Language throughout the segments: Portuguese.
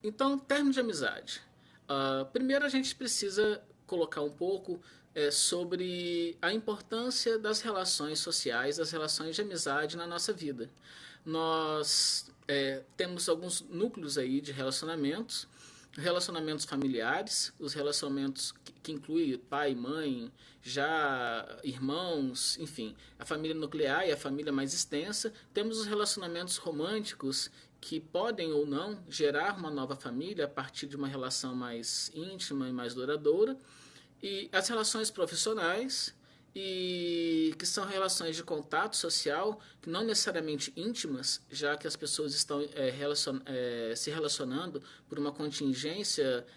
Então, termo de amizade. Primeiro a gente precisa colocar um pouco sobre a importância das relações sociais, das relações de amizade na nossa vida. Nós temos alguns núcleos aí de relacionamentos, relacionamentos familiares, os relacionamentos que incluem pai, mãe, já irmãos, enfim, a família nuclear e a família mais extensa. Temos os relacionamentos românticos que podem ou não gerar uma nova família a partir de uma relação mais íntima e mais duradoura. E as relações profissionais, e que são relações de contato social, que não necessariamente íntimas, já que as pessoas estão se relacionando por uma contingência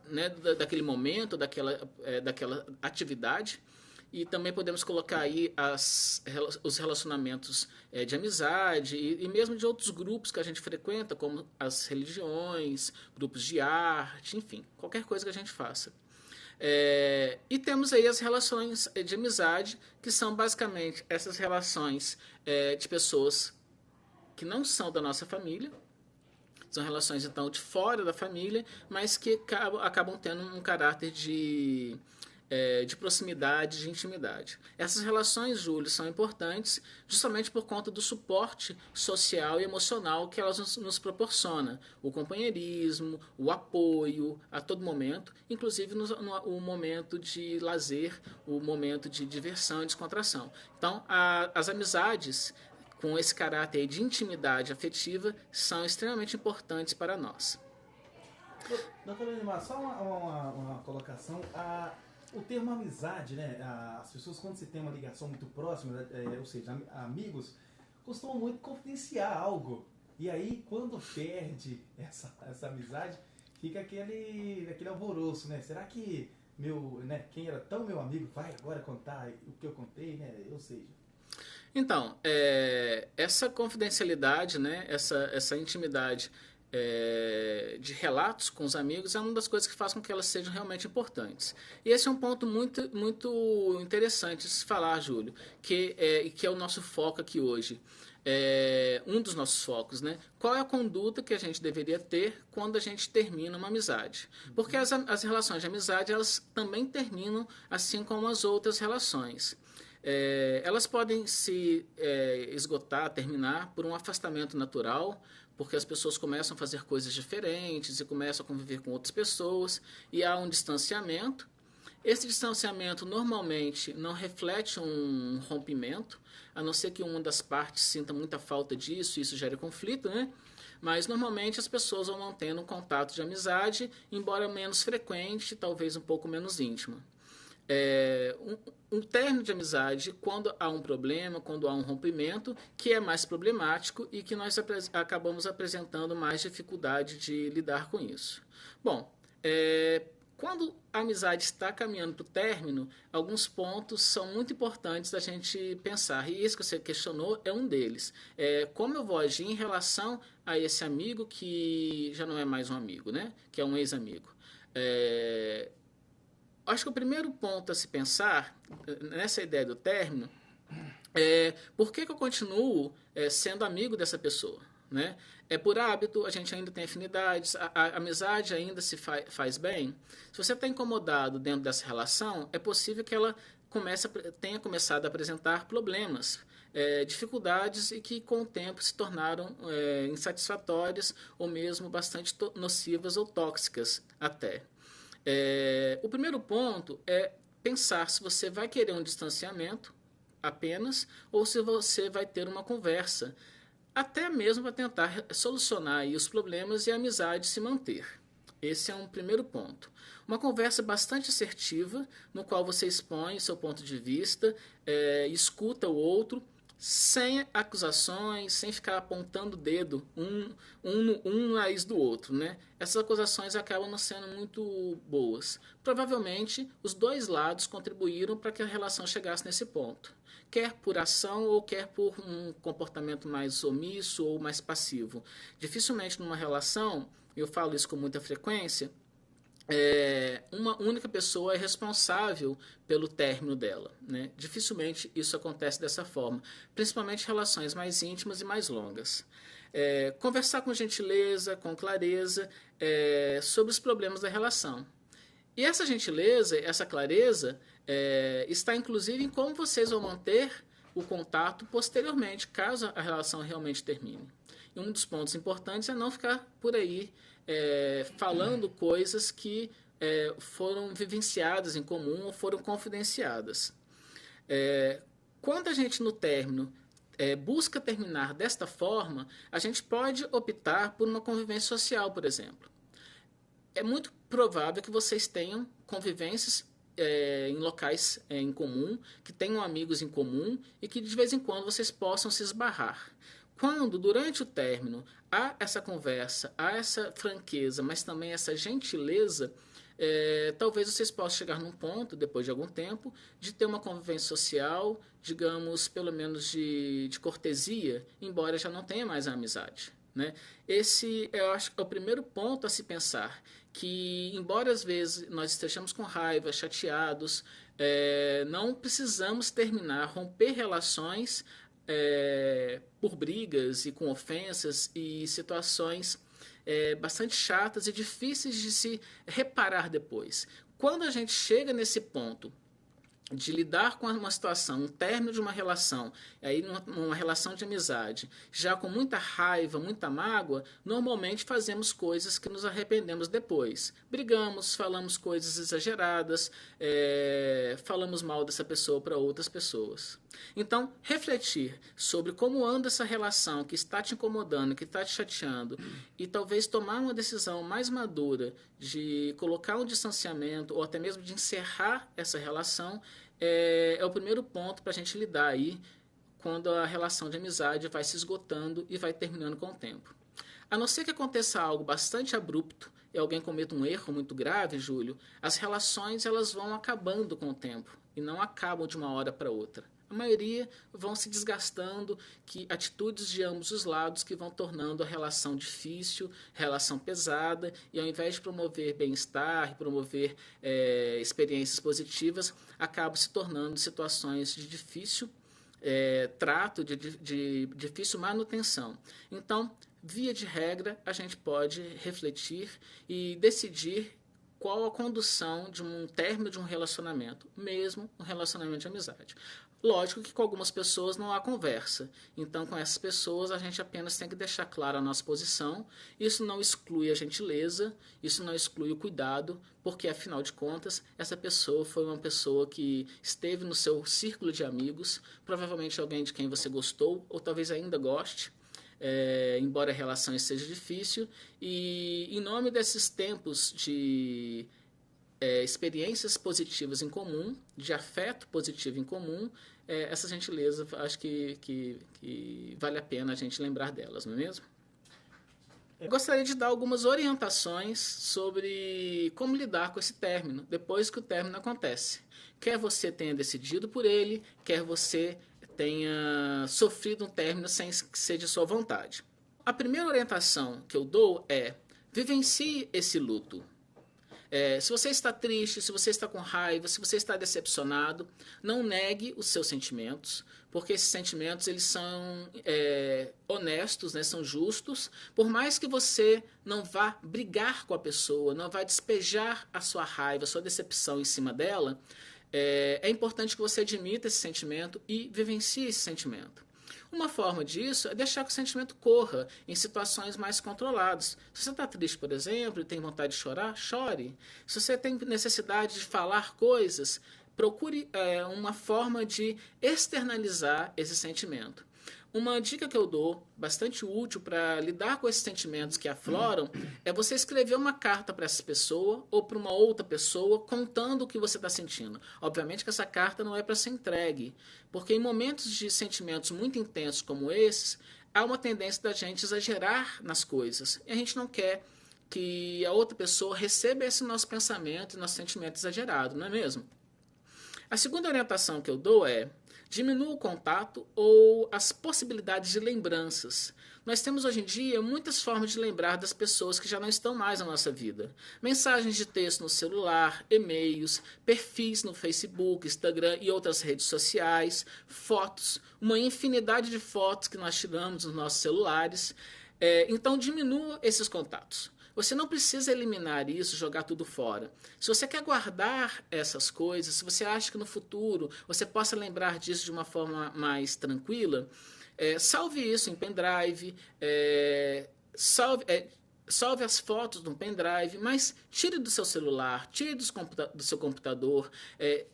né, daquele momento, daquela atividade. E também podemos colocar aí os relacionamentos de amizade e mesmo de outros grupos que a gente frequenta, como as religiões, grupos de arte, enfim, qualquer coisa que a gente faça. E temos aí as relações de amizade, que são basicamente essas relações de pessoas que não são da nossa família, são relações então de fora da família, mas que acabam tendo um caráter de proximidade, de intimidade. Essas relações, Júlio, são importantes justamente por conta do suporte social e emocional que elas nos proporcionam. O companheirismo, o apoio a todo momento, inclusive no momento de lazer, o momento de diversão e descontração. Então, as amizades com esse caráter de intimidade afetiva são extremamente importantes para nós. Doutor Edmar, só uma colocação. O termo amizade, né? As pessoas, quando se tem uma ligação muito próxima, ou seja, amigos, costumam muito confidenciar algo. E aí, quando perde essa amizade, fica aquele alvoroço, né? Será que quem era tão meu amigo vai agora contar o que eu contei, né? Ou seja... Então, essa confidencialidade, né, essa intimidade de relatos com os amigos é uma das coisas que faz com que elas sejam realmente importantes. E esse é um ponto muito, muito interessante de se falar, Júlio, que é o nosso foco aqui hoje. Um dos nossos focos, né? Qual é a conduta que a gente deveria ter quando a gente termina uma amizade? Porque as relações de amizade, elas também terminam assim como as outras relações. Elas podem se esgotar, terminar por um afastamento natural, porque as pessoas começam a fazer coisas diferentes e começam a conviver com outras pessoas e há um distanciamento. Esse distanciamento normalmente não reflete um rompimento, a não ser que uma das partes sinta muita falta disso e isso gere conflito, né? Mas normalmente as pessoas vão mantendo um contato de amizade, embora menos frequente, talvez um pouco menos íntimo. Um término de amizade quando há um problema, quando há um rompimento, que é mais problemático e que nós acabamos apresentando mais dificuldade de lidar com isso. Bom, quando a amizade está caminhando para o término, alguns pontos são muito importantes da gente pensar. E isso que você questionou é um deles. Como eu vou agir em relação a esse amigo que já não é mais um amigo, né? Que é um ex-amigo. Acho que o primeiro ponto a se pensar nessa ideia do término é por que eu continuo sendo amigo dessa pessoa, né? É por hábito, a gente ainda tem afinidades, a amizade ainda se faz bem. Se você está incomodado dentro dessa relação, é possível que ela tenha começado a apresentar problemas, dificuldades e que com o tempo se tornaram insatisfatórias ou mesmo bastante nocivas ou tóxicas até. O primeiro ponto é pensar se você vai querer um distanciamento apenas ou se você vai ter uma conversa, até mesmo para tentar solucionar aí os problemas e a amizade se manter. Esse é um primeiro ponto. Uma conversa bastante assertiva, no qual você expõe seu ponto de vista, escuta o outro, sem acusações, sem ficar apontando o dedo um nariz do outro, né? Essas acusações acabam não sendo muito boas. Provavelmente, os dois lados contribuíram para que a relação chegasse nesse ponto, quer por ação ou quer por um comportamento mais omisso ou mais passivo. Dificilmente numa relação, eu falo isso com muita frequência, uma única pessoa é responsável pelo término dela, né? Dificilmente isso acontece dessa forma, principalmente em relações mais íntimas e mais longas. Conversar com gentileza, com clareza, sobre os problemas da relação. E essa gentileza, essa clareza, está inclusive em como vocês vão manter o contato posteriormente, caso a relação realmente termine. E um dos pontos importantes é não ficar por aí falando coisas que foram vivenciadas em comum ou foram confidenciadas. Quando a gente, no término, busca terminar desta forma, a gente pode optar por uma convivência social, por exemplo. É muito provável que vocês tenham convivências em locais em comum, que tenham amigos em comum e que de vez em quando vocês possam se esbarrar. Quando, durante o término, há essa conversa, há essa franqueza, mas também essa gentileza, talvez vocês possam chegar num ponto, depois de algum tempo, de ter uma convivência social, digamos, pelo menos de cortesia, embora já não tenha mais a amizade. Né? Esse, eu acho que é o primeiro ponto a se pensar, que embora às vezes nós estejamos com raiva, chateados, não precisamos terminar, romper relações por brigas e com ofensas e situações bastante chatas e difíceis de se reparar depois. Quando a gente chega nesse ponto de lidar com uma situação, um término de uma relação, aí numa relação de amizade, já com muita raiva, muita mágoa, normalmente fazemos coisas que nos arrependemos depois. Brigamos, falamos coisas exageradas, falamos mal dessa pessoa para outras pessoas. Então, refletir sobre como anda essa relação que está te incomodando, que está te chateando, e talvez tomar uma decisão mais madura de colocar um distanciamento ou até mesmo de encerrar essa relação, é o primeiro ponto para a gente lidar aí quando a relação de amizade vai se esgotando e vai terminando com o tempo. A não ser que aconteça algo bastante abrupto e alguém cometa um erro muito grave, Júlio, as relações elas vão acabando com o tempo e não acabam de uma hora para outra. A maioria vão se desgastando, que atitudes de ambos os lados que vão tornando a relação difícil, relação pesada, e ao invés de promover bem-estar, promover experiências positivas, acabam se tornando situações de difícil trato, de difícil manutenção. Então, via de regra, a gente pode refletir e decidir qual a condução de um término de um relacionamento, mesmo um relacionamento de amizade. Lógico que com algumas pessoas não há conversa. Então, com essas pessoas, a gente apenas tem que deixar clara a nossa posição. Isso não exclui a gentileza, isso não exclui o cuidado, porque, afinal de contas, essa pessoa foi uma pessoa que esteve no seu círculo de amigos, provavelmente alguém de quem você gostou, ou talvez ainda goste, embora a relação seja difícil. E, em nome desses tempos de experiências positivas em comum, de afeto positivo em comum, essa gentileza, acho que vale a pena a gente lembrar delas, não é mesmo? Eu gostaria de dar algumas orientações sobre como lidar com esse término, depois que o término acontece. Quer você tenha decidido por ele, quer você tenha sofrido um término sem ser de sua vontade. A primeira orientação que eu dou é: vivencie esse luto. Se você está triste, se você está com raiva, se você está decepcionado, não negue os seus sentimentos, porque esses sentimentos eles são honestos, né, são justos. Por mais que você não vá brigar com a pessoa, não vá despejar a sua raiva, a sua decepção em cima dela, é importante que você admita esse sentimento e vivencie esse sentimento. Uma forma disso é deixar que o sentimento corra em situações mais controladas. Se você está triste, por exemplo, e tem vontade de chorar, chore. Se você tem necessidade de falar coisas, procure uma forma de externalizar esse sentimento. Uma dica que eu dou, bastante útil para lidar com esses sentimentos que afloram, é você escrever uma carta para essa pessoa ou para uma outra pessoa contando o que você está sentindo. Obviamente que essa carta não é para ser entregue, porque em momentos de sentimentos muito intensos como esses, há uma tendência da gente exagerar nas coisas. E a gente não quer que a outra pessoa receba esse nosso pensamento e nosso sentimento exagerado, não é mesmo? A segunda orientação que eu dou é: diminua o contato ou as possibilidades de lembranças. Nós temos hoje em dia muitas formas de lembrar das pessoas que já não estão mais na nossa vida. Mensagens de texto no celular, e-mails, perfis no Facebook, Instagram e outras redes sociais, fotos, uma infinidade de fotos que nós tiramos nos nossos celulares. Então diminua esses contatos. Você não precisa eliminar isso, jogar tudo fora. Se você quer guardar essas coisas, se você acha que no futuro você possa lembrar disso de uma forma mais tranquila, salve isso em pendrive, salve as fotos no pendrive, mas tire do seu celular, tire do seu computador,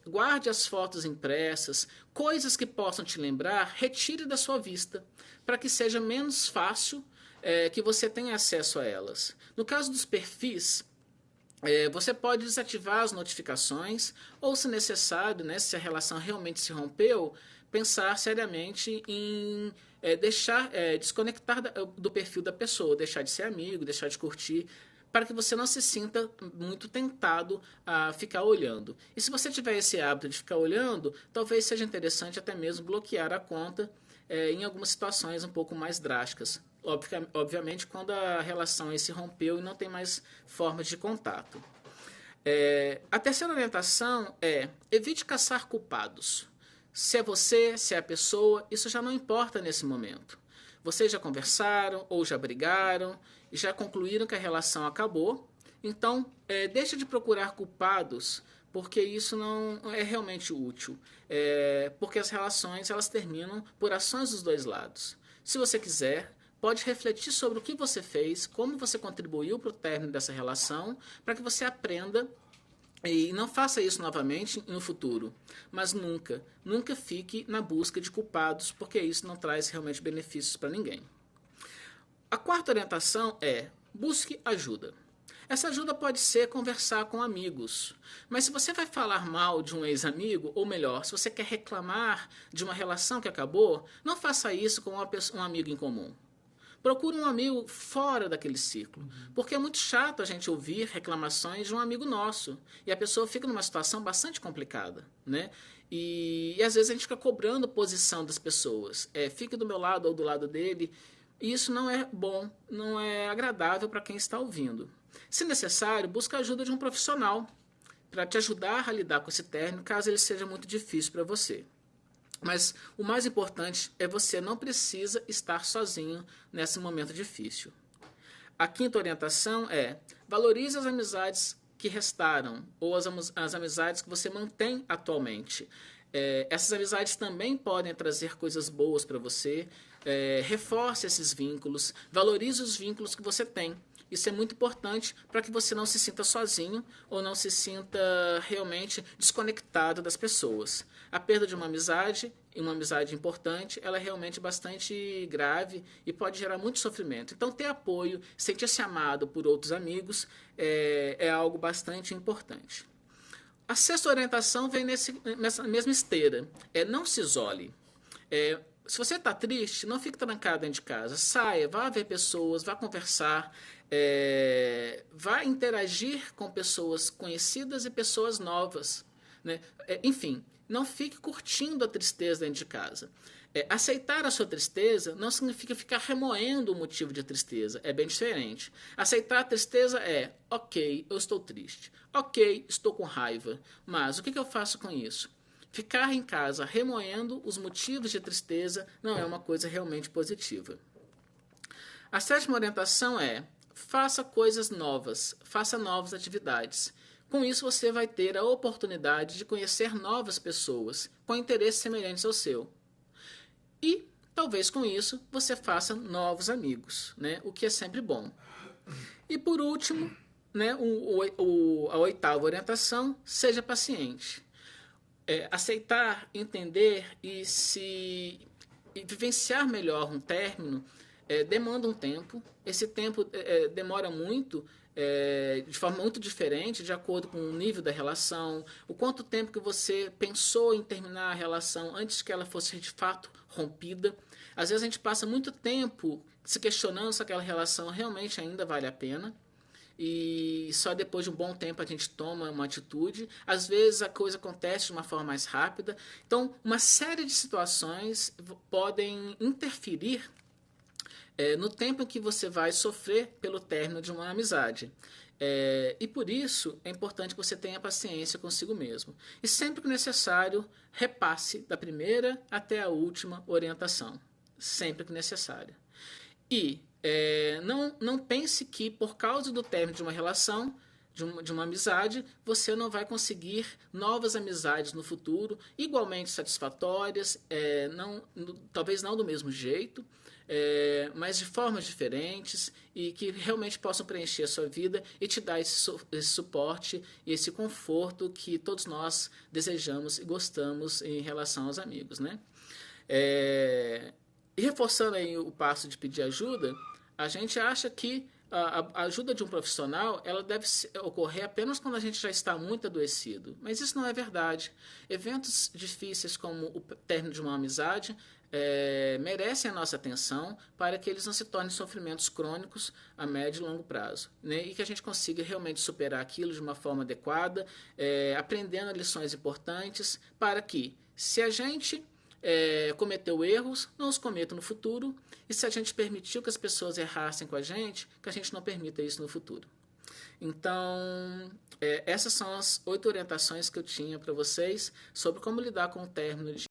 guarde as fotos impressas, coisas que possam te lembrar, retire da sua vista, para que seja menos fácil que você tenha acesso a elas. No caso dos perfis, você pode desativar as notificações ou, se necessário, né, se a relação realmente se rompeu, pensar seriamente em desconectar do perfil da pessoa, deixar de ser amigo, deixar de curtir, para que você não se sinta muito tentado a ficar olhando. E se você tiver esse hábito de ficar olhando, talvez seja interessante até mesmo bloquear a conta em algumas situações um pouco mais drásticas. Obviamente, quando a relação se rompeu e não tem mais formas de contato. A terceira orientação é: evite caçar culpados. Se é você, se é a pessoa, isso já não importa nesse momento. Vocês já conversaram ou já brigaram e já concluíram que a relação acabou. Então, deixe de procurar culpados, porque isso não é realmente útil. Porque as relações elas terminam por ações dos dois lados. Se você quiser, pode refletir sobre o que você fez, como você contribuiu para o término dessa relação, para que você aprenda e não faça isso novamente no futuro. Mas nunca fique na busca de culpados, porque isso não traz realmente benefícios para ninguém. A quarta orientação é: busque ajuda. Essa ajuda pode ser conversar com amigos. Mas se você vai falar mal de um ex-amigo, ou melhor, se você quer reclamar de uma relação que acabou, não faça isso com um amigo em comum. Procure um amigo fora daquele ciclo, porque é muito chato a gente ouvir reclamações de um amigo nosso, e a pessoa fica numa situação bastante complicada, né? E às vezes a gente fica cobrando posição das pessoas, fique do meu lado ou do lado dele, e isso não é bom, não é agradável para quem está ouvindo. Se necessário, busque a ajuda de um profissional para te ajudar a lidar com esse término, caso ele seja muito difícil para você. Mas o mais importante é você não precisa estar sozinho nesse momento difícil. A quinta orientação é: valorize as amizades que restaram ou as amizades que você mantém atualmente. Essas amizades também podem trazer coisas boas para você. Reforce esses vínculos, valorize os vínculos que você tem. Isso é muito importante para que você não se sinta sozinho ou não se sinta realmente desconectado das pessoas. A perda de uma amizade, e uma amizade importante, ela é realmente bastante grave e pode gerar muito sofrimento. Então, ter apoio, sentir-se amado por outros amigos é algo bastante importante. A sexta orientação vem nessa mesma esteira. Não se isole. Se você está triste, não fique trancado dentro de casa. Saia, vá ver pessoas, vá conversar, vá interagir com pessoas conhecidas e pessoas novas, né? Enfim, não fique curtindo a tristeza dentro de casa. Aceitar a sua tristeza não significa ficar remoendo o motivo de tristeza. É bem diferente. Aceitar a tristeza ok, eu estou triste. Ok, estou com raiva. Mas o que eu faço com isso? Ficar em casa remoendo os motivos de tristeza não é uma coisa realmente positiva. A sétima orientação é: faça coisas novas, faça novas atividades. Com isso você vai ter a oportunidade de conhecer novas pessoas com interesses semelhantes ao seu. E talvez com isso você faça novos amigos, né? O que é sempre bom. E por último, né, a oitava orientação: seja paciente. Aceitar, entender e vivenciar melhor um término demanda um tempo. Esse tempo demora muito, de forma muito diferente, de acordo com o nível da relação, o quanto tempo que você pensou em terminar a relação antes que ela fosse de fato rompida. Às vezes a gente passa muito tempo se questionando se aquela relação realmente ainda vale a pena. E só depois de um bom tempo a gente toma uma atitude. Às vezes a coisa acontece de uma forma mais rápida. Então, uma série de situações podem interferir no tempo em que você vai sofrer pelo término de uma amizade. E por isso é importante que você tenha paciência consigo mesmo. E sempre que necessário, repasse da primeira até a última orientação. Sempre que necessário. E não pense que por causa do término de uma relação, de uma amizade, você não vai conseguir novas amizades no futuro, igualmente satisfatórias, talvez não do mesmo jeito, mas de formas diferentes e que realmente possam preencher a sua vida e te dar esse suporte e esse conforto que todos nós desejamos e gostamos em relação aos amigos, né? E reforçando aí o passo de pedir ajuda, a gente acha que a ajuda de um profissional ela deve ocorrer apenas quando a gente já está muito adoecido. Mas isso não é verdade. Eventos difíceis como o término de uma amizade merecem a nossa atenção para que eles não se tornem sofrimentos crônicos a médio e longo prazo, né? E que a gente consiga realmente superar aquilo de uma forma adequada, aprendendo lições importantes para que, se a gente cometeu erros, não os cometa no futuro, e se a gente permitiu que as pessoas errassem com a gente, que a gente não permita isso no futuro. Então, essas são as 8 orientações que eu tinha para vocês sobre como lidar com o término de